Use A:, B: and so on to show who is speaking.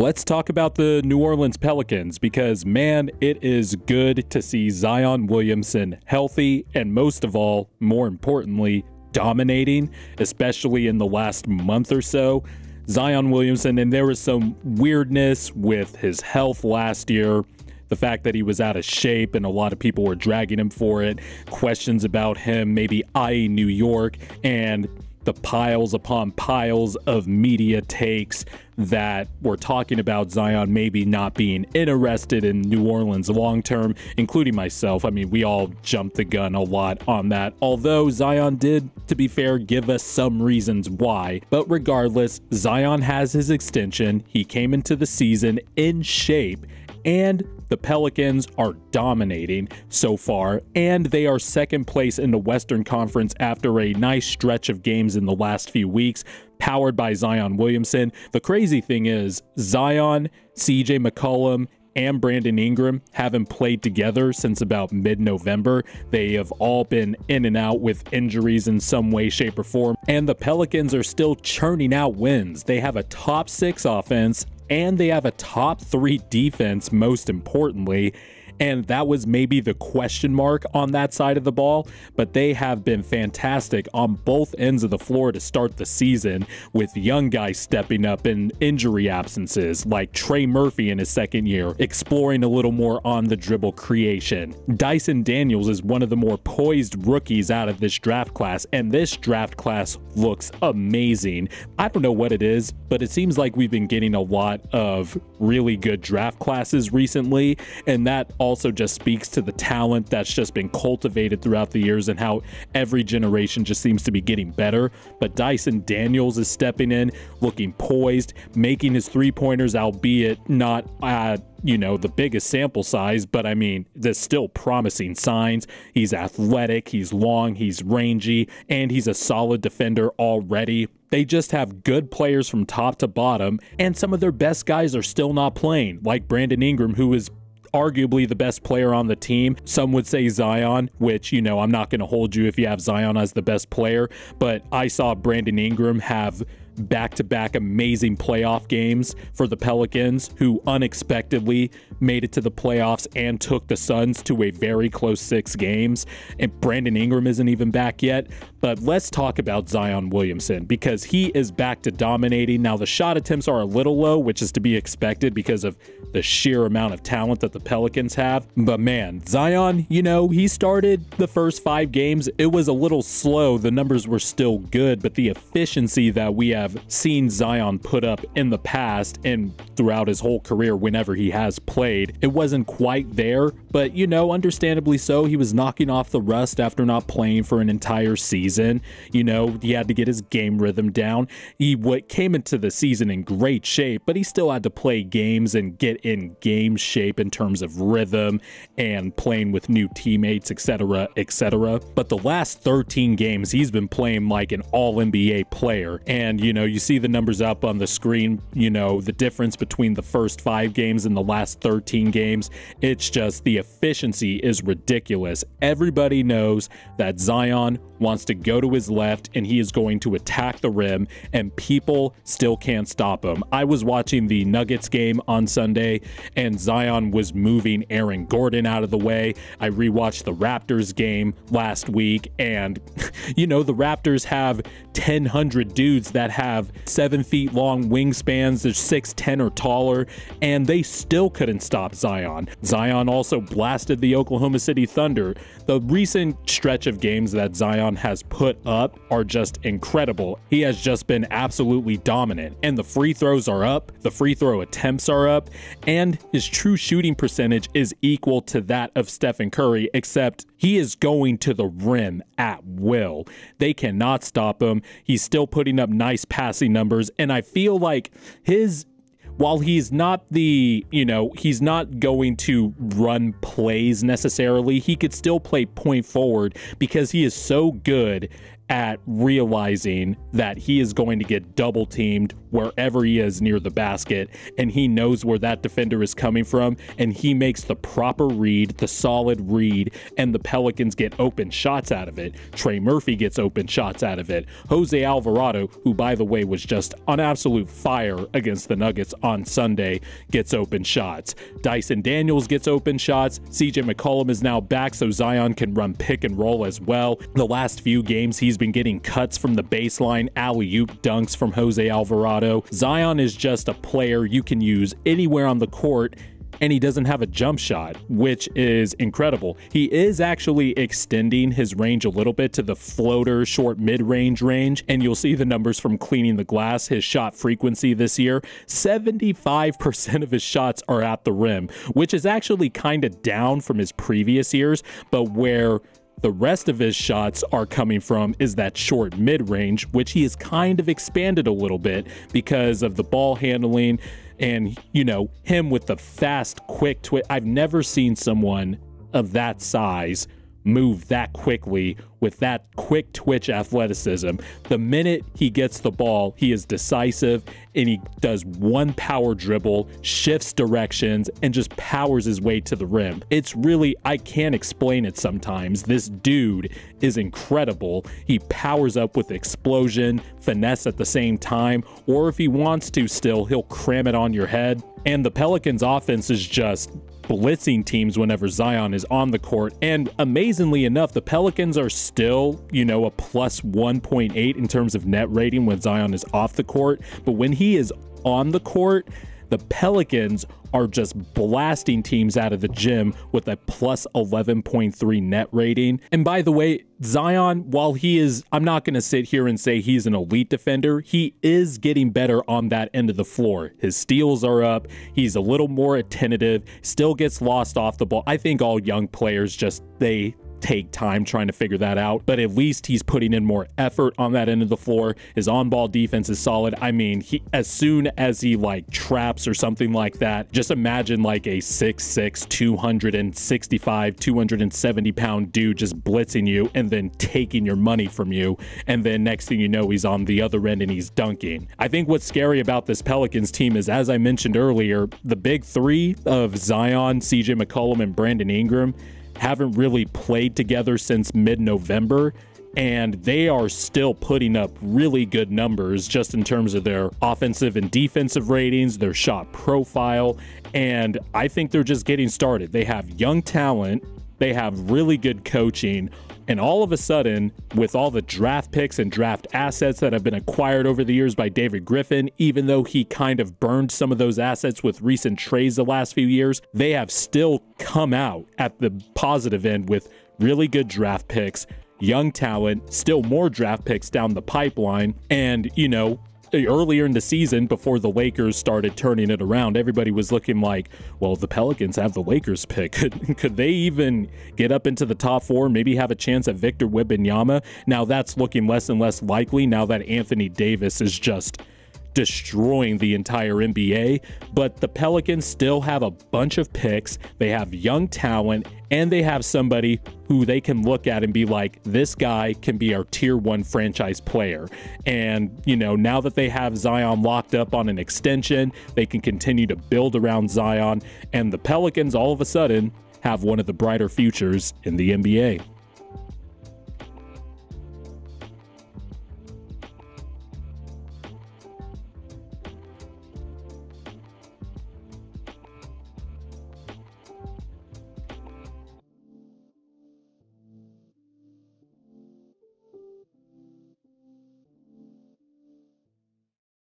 A: Let's talk about the New Orleans Pelicans because, man, it is good to see Zion Williamson healthy and, most of all, more importantly, dominating, especially in the last month or so. Zion Williamson, and there was some weirdness with his health last year. The fact that he was out of shape and a lot of people were dragging him for it. Questions about him maybe eyeing New York, and the piles upon piles of media takes that were talking about Zion maybe not being interested in New Orleans long-term, including myself. I mean, we all jumped the gun a lot on that, although Zion did, to be fair, give us some reasons why. But regardless, Zion has his extension. He came into the season in shape, and the Pelicans are dominating so far, and they are second place in the Western Conference after a nice stretch of games in the last few weeks, powered by Zion Williamson. The crazy thing is, Zion, CJ McCollum, and Brandon Ingram haven't played together since about mid-November. They have all been in and out with injuries in some way, shape, or form, and the Pelicans are still churning out wins. They have a top 6 offense, and they have a top 3 defense, most importantly. And that was maybe the question mark on that side of the ball, but they have been fantastic on both ends of the floor to start the season, with young guys stepping up in injury absences, like Trey Murphy in his second year, exploring a little more on the dribble creation. Dyson Daniels is one of the more poised rookies out of this draft class, and this draft class looks amazing. I don't know what it is, but it seems like we've been getting a lot of really good draft classes recently, and that also just speaks to the talent that's just been cultivated throughout the years and how every generation just seems to be getting better. But Dyson Daniels is stepping in, looking poised, making his three-pointers, albeit not at, you know, the biggest sample size, but I mean, there's still promising signs. He's athletic, he's long, he's rangy, and he's a solid defender already. They just have good players from top to bottom, and some of their best guys are still not playing, like Brandon Ingram, who is arguably the best player on the team. Some would say Zion, which, you know, I'm not going to hold you if you have Zion as the best player, but I saw Brandon Ingram have back-to-back amazing playoff games for the Pelicans, who unexpectedly made it to the playoffs and took the Suns to a very close 6 games. And Brandon Ingram isn't even back yet. But let's talk about Zion Williamson, because he is back to dominating. Now, the shot attempts are a little low, which is to be expected because of the sheer amount of talent that the Pelicans have. But man, Zion, you know, he started the first 5 games. It was a little slow. The numbers were still good, but the efficiency that we have seen Zion put up in the past and throughout his whole career whenever he has played, it wasn't quite there. But, you know, understandably so. He was knocking off the rust after not playing for an entire season. You know, he had to get his game rhythm down. He came into the season in great shape, but he still had to play games and get in game shape in terms of rhythm and playing with new teammates, etc., etc. But the last 13 games, he's been playing like an all-NBA player. And, you know, you see the numbers up on the screen, you know, the difference between the first 5 games and the last 13 games. It's just, the efficiency is ridiculous. Everybody knows that Zion wants to go to his left and he is going to attack the rim, and people still can't stop him. I was watching the Nuggets game on Sunday and Zion was moving Aaron Gordon out of the way. I rewatched the Raptors game last week, and you know, the Raptors have 1,000 dudes that have 7 feet long wingspans. They're 6'10" or taller, and they still couldn't stop Zion. Zion also blasted the Oklahoma City Thunder. The recent stretch of games that Zion has put up are just incredible. He has just been absolutely dominant, and the free throws are up, the free throw attempts are up, and his true shooting percentage is equal to that of Stephen Curry, except he is going to the rim at will. They cannot stop him. He's still putting up nice passing numbers, and I feel like while he's not the, you know, he's not going to run plays necessarily, he could still play point forward because he is so good at realizing that he is going to get double teamed wherever he is near the basket, and he knows where that defender is coming from, and he makes the proper read, the solid read, and the Pelicans get open shots out of it. Trey Murphy gets open shots out of it. Jose Alvarado, who by the way was just on absolute fire against the Nuggets on Sunday, gets open shots. Dyson Daniels gets open shots. CJ McCollum is now back, so Zion can run pick and roll as well. The last few games he's been getting cuts from the baseline, alley-oop dunks from Jose Alvarado. Zion is just a player you can use anywhere on the court, and he doesn't have a jump shot, which is incredible. He is actually extending his range a little bit to the floater short mid-range range, and you'll see the numbers from Cleaning the Glass. His shot frequency this year, 75% of his shots are at the rim, which is actually kind of down from his previous years, but where the rest of his shots are coming from is that short mid-range, which he has kind of expanded a little bit because of the ball handling and, you know, him with the fast, quick twitch. I've never seen someone of that size move that quickly with that quick twitch athleticism. The minute he gets the ball, he is decisive, and he does one power dribble, shifts directions, and just powers his way to the rim. It's really, I can't explain it sometimes. This dude is incredible. He powers up with explosion, finesse at the same time, or if he wants to still, he'll cram it on your head. And the Pelicans offense is just blitzing teams whenever Zion is on the court. And amazingly enough, the Pelicans are still, you know, a plus 1.8 in terms of net rating when Zion is off the court. But when he is on the court, the Pelicans are just blasting teams out of the gym with a plus 11.3 net rating. And by the way, Zion, while he is, I'm not going to sit here and say he's an elite defender, he is getting better on that end of the floor. His steals are up. He's a little more attentive, still gets lost off the ball. I think all young players just, they take time trying to figure that out, but at least he's putting in more effort on that end of the floor. His on-ball defense is solid. I mean, as soon as he like traps or something like that, just imagine like a 6'6", 265, 270 pound dude just blitzing you and then taking your money from you, and then next thing you know, he's on the other end and he's dunking. I think what's scary about this Pelicans team is, as I mentioned earlier, the big three of Zion, CJ McCollum, and Brandon Ingram haven't really played together since mid-November, and they are still putting up really good numbers just in terms of their offensive and defensive ratings, their shot profile, and I think they're just getting started. They have young talent, they have really good coaching, and all of a sudden, with all the draft picks and draft assets that have been acquired over the years by David Griffin, even though he kind of burned some of those assets with recent trades the last few years, they have still come out at the positive end with really good draft picks, young talent, still more draft picks down the pipeline, and, you know, earlier in the season, before the Lakers started turning it around, everybody was looking like, well, the Pelicans have the Lakers pick. Could they even get up into the top four, maybe have a chance at Victor Wembanyama? Now that's looking less and less likely now that Anthony Davis is just destroying the entire NBA, but the Pelicans still have a bunch of picks. They have young talent, and they have somebody who they can look at and be like, this guy can be our tier 1 franchise player. And, you know, now that they have Zion locked up on an extension, they can continue to build around Zion, and the Pelicans all of a sudden have one of the brighter futures in the NBA.